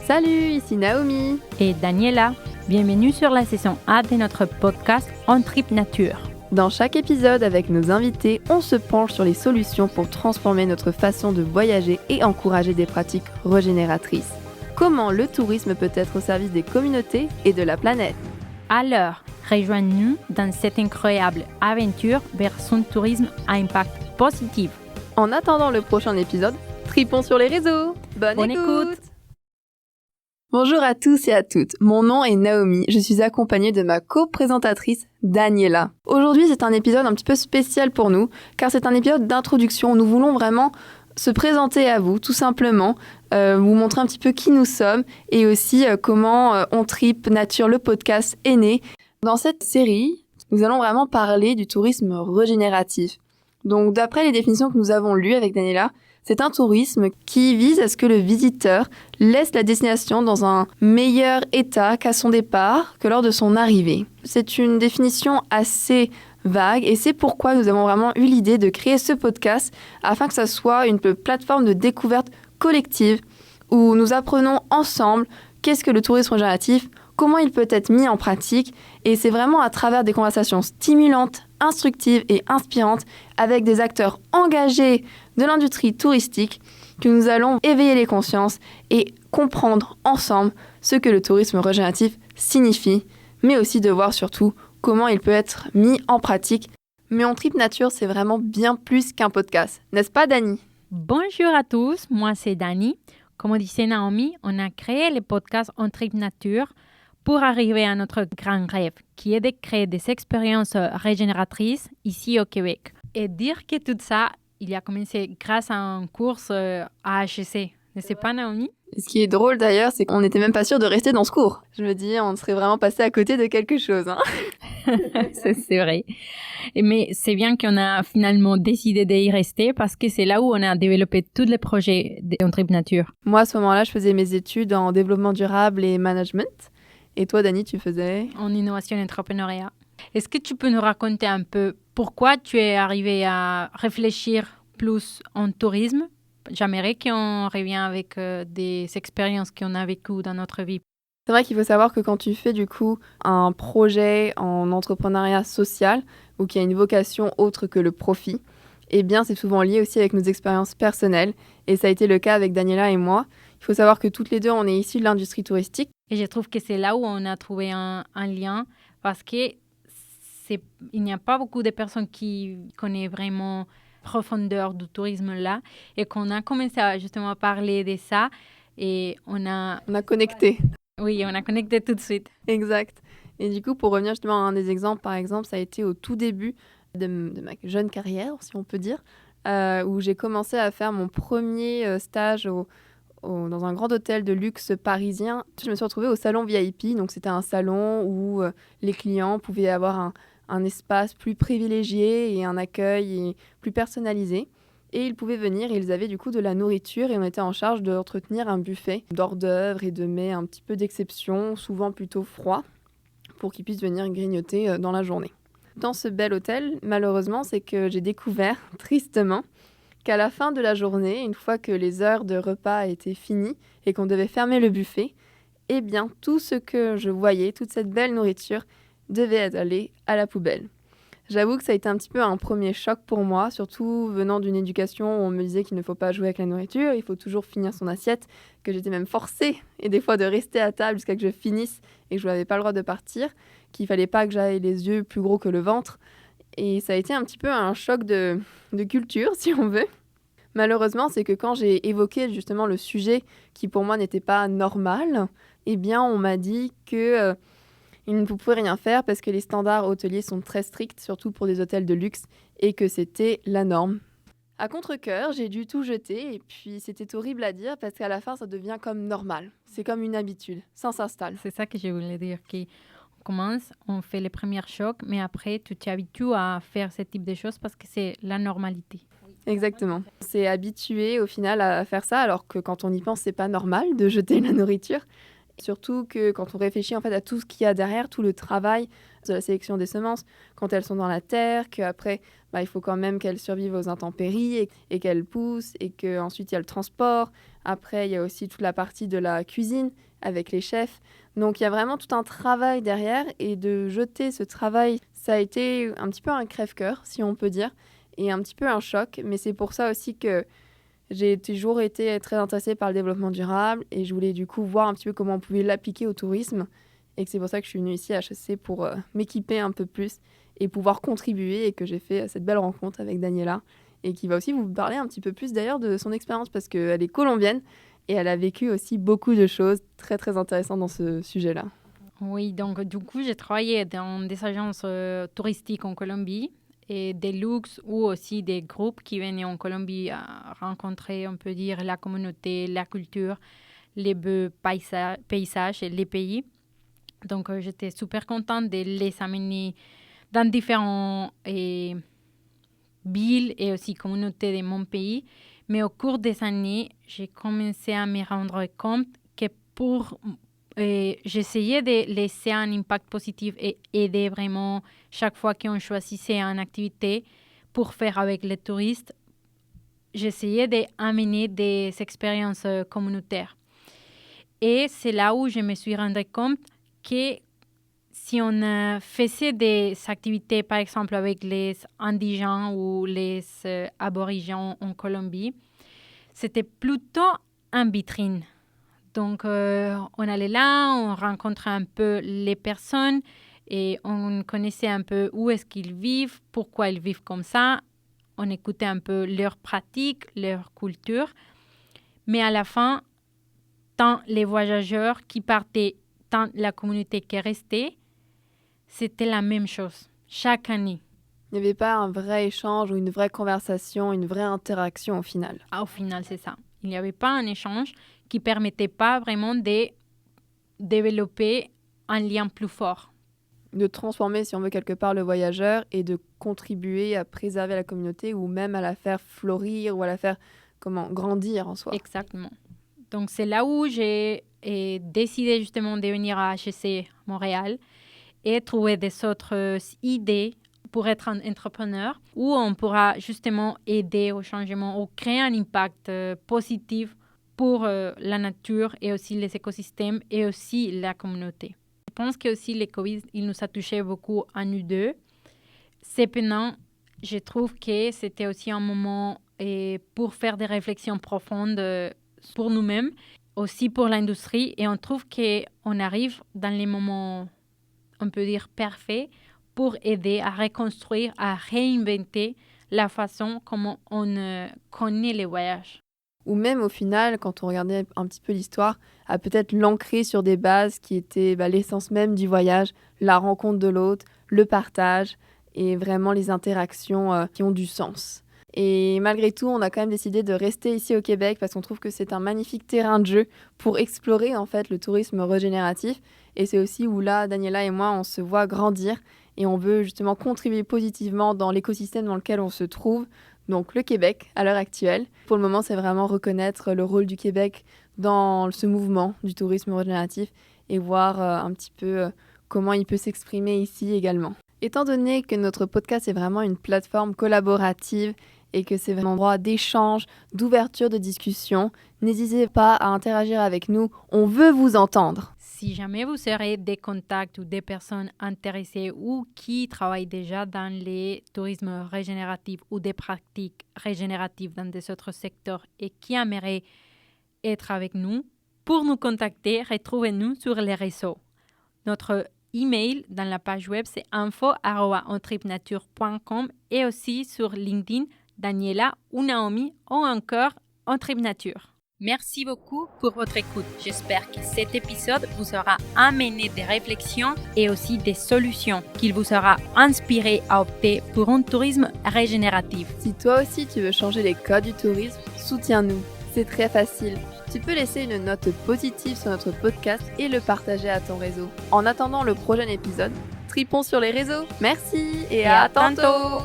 Salut, ici Naomi et Daniela. Bienvenue sur la saison A de notre podcast On Trip Nature. Dans chaque épisode, avec nos invités, on se penche sur les solutions pour transformer notre façon de voyager et encourager des pratiques régénératrices. Comment le tourisme peut être au service des communautés et de la planète? Alors, rejoignez-nous dans cette incroyable aventure vers son tourisme à impact positif. En attendant le prochain épisode, tripons sur les réseaux. Bonne écoute. Bonjour à tous et à toutes, mon nom est Naomi, je suis accompagnée de ma co-présentatrice Daniela. Aujourd'hui c'est un épisode un petit peu spécial pour nous, car c'est un épisode d'introduction, nous voulons vraiment se présenter à vous, tout simplement, vous montrer un petit peu qui nous sommes et aussi comment On Trip Nature, le podcast, est né. Dans cette série, nous allons vraiment parler du tourisme régénératif. Donc d'après les définitions que nous avons lues avec Daniela, c'est un tourisme qui vise à ce que le visiteur laisse la destination dans un meilleur état qu'à son départ, que lors de son arrivée. C'est une définition assez vague et c'est pourquoi nous avons vraiment eu l'idée de créer ce podcast afin que ça soit une plateforme de découverte collective où nous apprenons ensemble qu'est-ce que le tourisme régénératif, comment il peut être mis en pratique, et c'est vraiment à travers des conversations stimulantes, instructives et inspirantes avec des acteurs engagés de l'industrie touristique que nous allons éveiller les consciences et comprendre ensemble ce que le tourisme régénératif signifie, mais aussi de voir surtout comment il peut être mis en pratique. Mais On Trip Nature, c'est vraiment bien plus qu'un podcast, n'est-ce pas Dani? Bonjour à tous, moi c'est Dani. Comme disait Naomi, on a créé le podcast On Trip Nature pour arriver à notre grand rêve, qui est de créer des expériences régénératrices ici au Québec. Et dire que tout ça, il a commencé grâce à une course à HEC. N'est-ce pas, Naomi? Ce qui est drôle d'ailleurs, c'est qu'on n'était même pas sûr de rester dans ce cours. Je me dis, on serait vraiment passé à côté de quelque chose. Hein. C'est vrai. Mais c'est bien qu'on a finalement décidé d'y rester parce que c'est là où on a développé tous les projets d'On Trip Nature. Moi, à ce moment-là, je faisais mes études en développement durable et management. Et toi, Dani, tu faisais? En innovation et entrepreneuriat. Est-ce que tu peux nous raconter un peu pourquoi tu es arrivé à réfléchir plus en tourisme? J'aimerais qu'on revienne avec des expériences qu'on a vécues dans notre vie. C'est vrai qu'il faut savoir que quand tu fais du coup un projet en entrepreneuriat social ou qui a une vocation autre que le profit, eh bien c'est souvent lié aussi avec nos expériences personnelles. Et ça a été le cas avec Daniela et moi. Il faut savoir que toutes les deux, on est issus de l'industrie touristique. Et je trouve que c'est là où on a trouvé un lien parce qu'il n'y a pas beaucoup de personnes qui connaissent vraiment profondeur du tourisme là et qu'on a commencé à justement parler de ça et on a connecté. Oui, on a connecté tout de suite. Exact. Et du coup, pour revenir justement à un des exemples, par exemple, ça a été au tout début de ma jeune carrière, si on peut dire, où j'ai commencé à faire mon premier stage dans un grand hôtel de luxe parisien. Je me suis retrouvée au salon VIP, donc c'était un salon où les clients pouvaient avoir un espace plus privilégié et un accueil plus personnalisé. Et ils pouvaient venir et ils avaient du coup de la nourriture et on était en charge d'entretenir un buffet d'hors d'œuvre et de mets un petit peu d'exception, souvent plutôt froid, pour qu'ils puissent venir grignoter dans la journée. Dans ce bel hôtel, malheureusement, c'est que j'ai découvert, tristement, qu'à la fin de la journée, une fois que les heures de repas étaient finies et qu'on devait fermer le buffet, eh bien, tout ce que je voyais, toute cette belle nourriture, devait aller à la poubelle. J'avoue que ça a été un petit peu un premier choc pour moi, surtout venant d'une éducation où on me disait qu'il ne faut pas jouer avec la nourriture, il faut toujours finir son assiette, que j'étais même forcée, et des fois de rester à table jusqu'à que je finisse et que je n'avais pas le droit de partir, qu'il fallait pas que j'aille les yeux plus gros que le ventre. Et ça a été un petit peu un choc de culture, si on veut. Malheureusement, c'est que quand j'ai évoqué justement le sujet qui pour moi n'était pas normal, eh bien on m'a dit que il ne pouvait rien faire parce que les standards hôteliers sont très stricts, surtout pour des hôtels de luxe, et que c'était la norme. À contre-cœur, j'ai dû tout jeter et puis c'était horrible à dire parce qu'à la fin, ça devient comme normal. C'est comme une habitude, ça s'installe. C'est ça que je voulais dire, qu'on commence, on fait les premiers chocs, mais après, tu t'habitues à faire ce type de choses parce que c'est la normalité. Exactement. C'est habitué au final à faire ça alors que quand on y pense, c'est pas normal de jeter la nourriture. Surtout que quand on réfléchit en fait à tout ce qu'il y a derrière, tout le travail de la sélection des semences, quand elles sont dans la terre, qu'après il faut quand même qu'elles survivent aux intempéries et qu'elles poussent, et qu'ensuite il y a le transport. Après, il y a aussi toute la partie de la cuisine avec les chefs. Donc il y a vraiment tout un travail derrière, et de jeter ce travail, ça a été un petit peu un crève-cœur, si on peut dire, et un petit peu un choc. Mais c'est pour ça aussi que j'ai toujours été très intéressée par le développement durable, et je voulais du coup voir un petit peu comment on pouvait l'appliquer au tourisme, et que c'est pour ça que je suis venue ici à HEC pour m'équiper un peu plus et pouvoir contribuer, et que j'ai fait cette belle rencontre avec Daniela, et qui va aussi vous parler un petit peu plus d'ailleurs de son expérience, parce qu'elle est colombienne et elle a vécu aussi beaucoup de choses très très intéressantes dans ce sujet-là. Oui, donc du coup, j'ai travaillé dans des agences touristiques en Colombie et des luxe ou aussi des groupes qui venaient en Colombie à rencontrer, on peut dire, la communauté, la culture, les beaux paysages et les pays. Donc, j'étais super contente de les amener dans différentes villes et aussi communautés de mon pays. Mais au cours des années, j'ai commencé à me rendre compte que j'essayais de laisser un impact positif et aider vraiment chaque fois qu'on choisissait une activité pour faire avec les touristes. J'essayais d'amener des expériences communautaires. Et c'est là où je me suis rendu compte que si on faisait des activités, par exemple, avec les indigènes ou les aborigènes en Colombie, c'était plutôt en vitrine. Donc, on allait là, on rencontrait un peu les personnes et on connaissait un peu où est-ce qu'ils vivent, pourquoi ils vivent comme ça. On écoutait un peu leurs pratiques, leur culture. Mais à la fin, tant les voyageurs qui partaient, tant la communauté qui restait, c'était la même chose, chaque année. Il n'y avait pas un vrai échange ou une vraie conversation, une vraie interaction au final. Au final, c'est ça. Il n'y avait pas un échange qui ne permettait pas vraiment de développer un lien plus fort. De transformer, si on veut, quelque part le voyageur, et de contribuer à préserver la communauté, ou même à la faire florir, ou à la faire grandir en soi. Exactement. Donc, c'est là où j'ai décidé justement de venir à HEC Montréal et trouver des autres idées pour être un entrepreneur, où on pourra justement aider au changement ou créer un impact positif pour la nature et aussi les écosystèmes et aussi la communauté. Je pense que aussi le COVID, il nous a touché beaucoup à nous deux. Cependant, je trouve que c'était aussi un moment pour faire des réflexions profondes pour nous-mêmes, aussi pour l'industrie, et on trouve qu'on arrive dans les moments, on peut dire, parfaits pour aider à reconstruire, à réinventer la façon comment on connaît les voyages. Ou même au final, quand on regardait un petit peu l'histoire, à peut-être l'ancrer sur des bases qui étaient l'essence même du voyage, la rencontre de l'autre, le partage et vraiment les interactions qui ont du sens. Et malgré tout, on a quand même décidé de rester ici au Québec parce qu'on trouve que c'est un magnifique terrain de jeu pour explorer en fait le tourisme régénératif. Et c'est aussi où là, Daniela et moi, on se voit grandir et on veut justement contribuer positivement dans l'écosystème dans lequel on se trouve. Donc le Québec à l'heure actuelle. Pour le moment, c'est vraiment reconnaître le rôle du Québec dans ce mouvement du tourisme régénératif et voir un petit peu comment il peut s'exprimer ici également. Étant donné que notre podcast est vraiment une plateforme collaborative et que c'est vraiment un endroit d'échange, d'ouverture de discussion, n'hésitez pas à interagir avec nous. On veut vous entendre. Si jamais vous aurez des contacts ou des personnes intéressées ou qui travaillent déjà dans le tourisme régénératif ou des pratiques régénératives dans des autres secteurs et qui aimeraient être avec nous, pour nous contacter, retrouvez-nous sur les réseaux. Notre email dans la page web, c'est info@ontripnature.com et aussi sur LinkedIn, Daniela ou Naomi ou encore Ontripnature. Merci beaucoup pour votre écoute. J'espère que cet épisode vous aura amené des réflexions et aussi des solutions, qu'il vous aura inspiré à opter pour un tourisme régénératif. Si toi aussi tu veux changer les codes du tourisme, soutiens-nous. C'est très facile. Tu peux laisser une note positive sur notre podcast et le partager à ton réseau. En attendant le prochain épisode, tripons sur les réseaux. Merci et à tantôt.